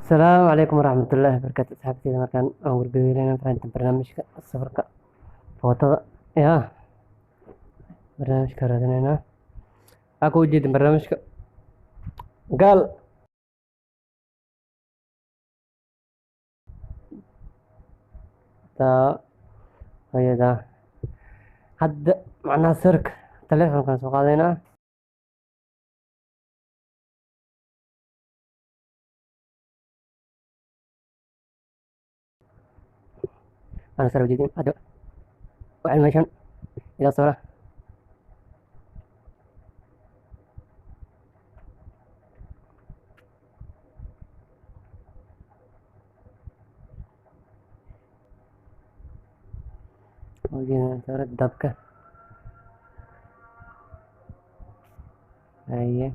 السلام عليكم ورحمة الله وبركاته. أصحابتي إذا كان أول قبيلة فأنت برنامجك السفر فوتو يا برنامج كرهنا أكو جديد برنامجك قال تا هي ده حد معنا سيرك تلفون كان سوق علينا. أنا سيرك جديد أدو وعلمشان إلى صورة وجينا صورة دبكة هي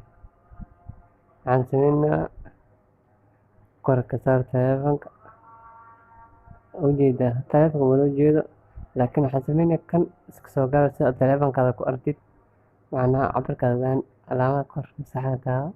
عن سنين كرة صار تلفون وجيدا تلفون ولو جيدا لكن حسبين كان سوق على تلفون كذا كأرتيت معناها عبر كذا علامة كر مساحتها.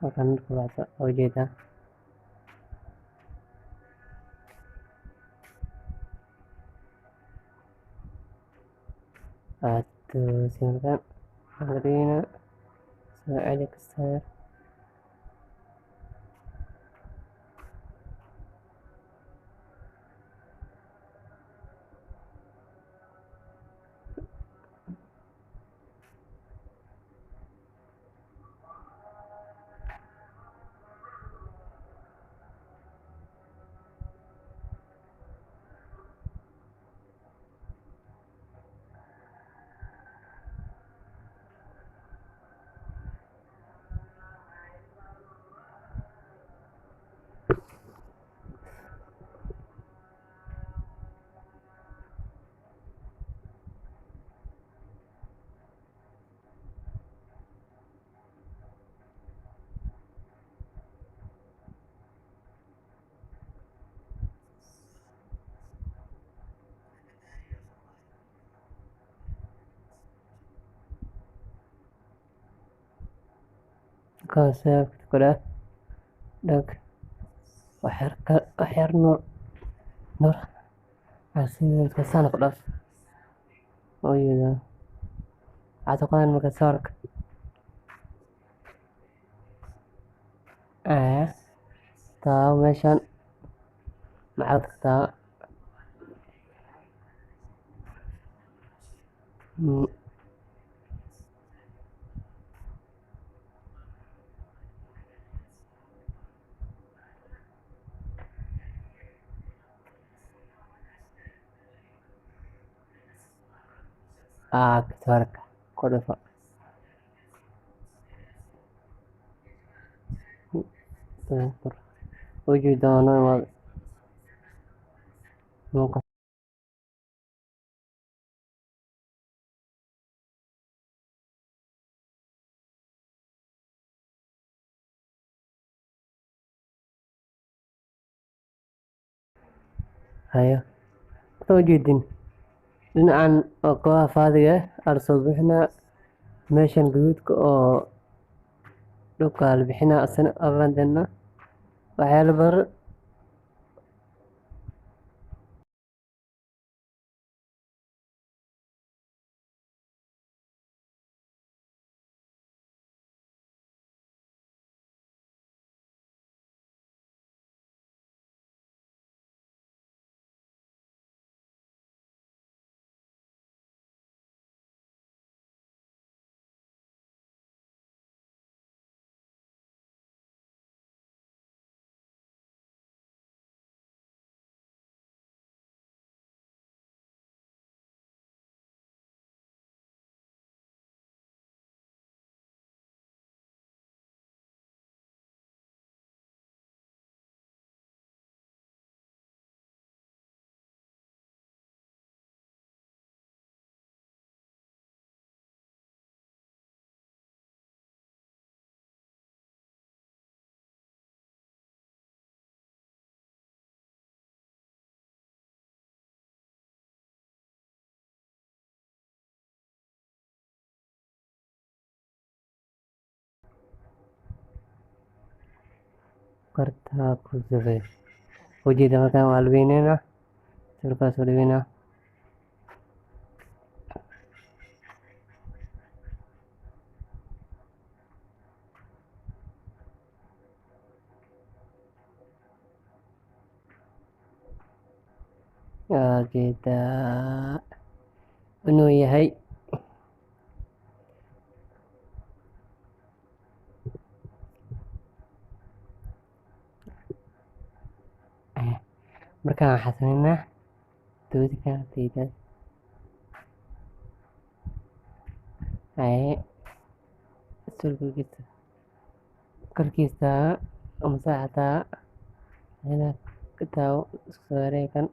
Akan kuasa wajida atau silakan Marina Alex saya konsep kuda dag waxyar nur asii kasana kudas wajida atokan makasark taa meeshan maxaad tagtaa kasarka kudafa wajida ano imaad hayo wajidin dhinacan oo kooxaha faadiga aan soo bixinaa meeshan gaduudka oo dhulka la bixinaa asana abandana waxyaalo badan kartaa ku sugay ujeeda markaan waa alweyneynaa sawirkaas oo dhiweynaa ujeeda inuu yahay markaan waxaa sameynaa doodika taydaas sulkigiisa korkiisa masaxataa inaad ka taawo isku soo wareegan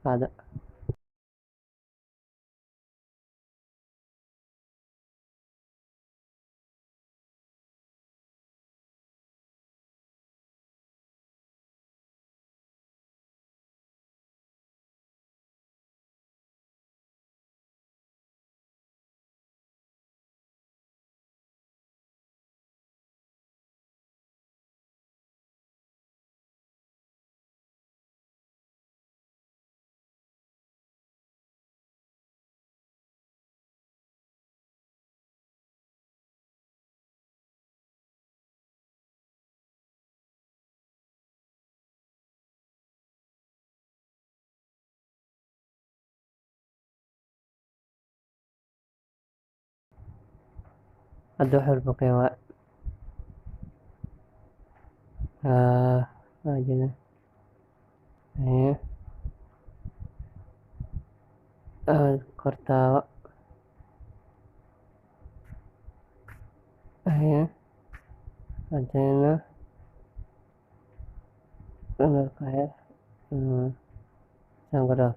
qaado hadda wax walba kay waa ujeeda kortaawo hadana sangaraaf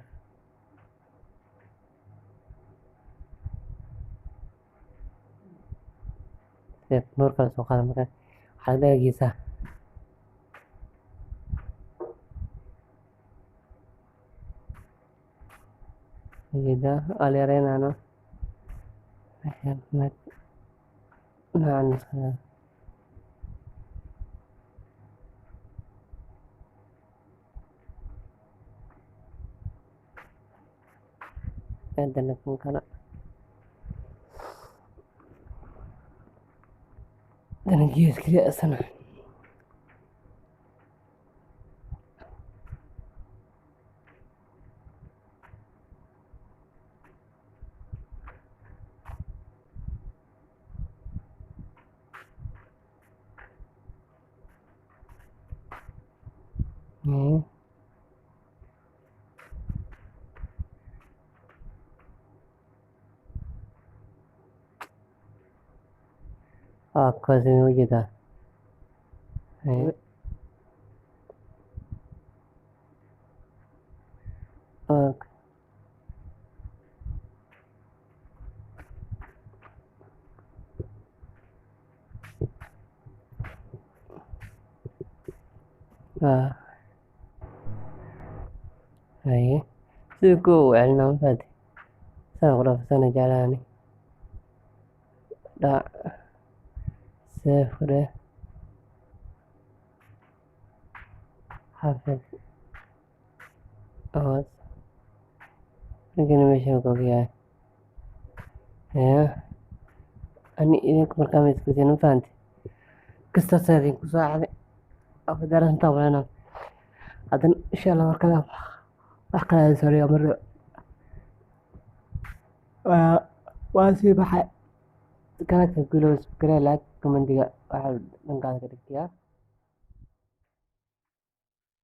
nuurkala soo qaada markaa waxaad dhagagiisa ujeeda waa la yareynaana hadana kan kale hadana gees kaliya asana kaasi ujeeda haye sida kuwa u celinaa mafaati saan qurafsana jeclaani dhac seefre xafid oos ninkana meeshan kogyahay ani idinku markaa ma iskusin mafahanti kastaasa idinku saacday afadarantaa walena haddana insha allah markale wax kale sariya mar waa sii baxay kala ka guulows garee laag komandiga waxaa dhankaada ka dhigtiyaa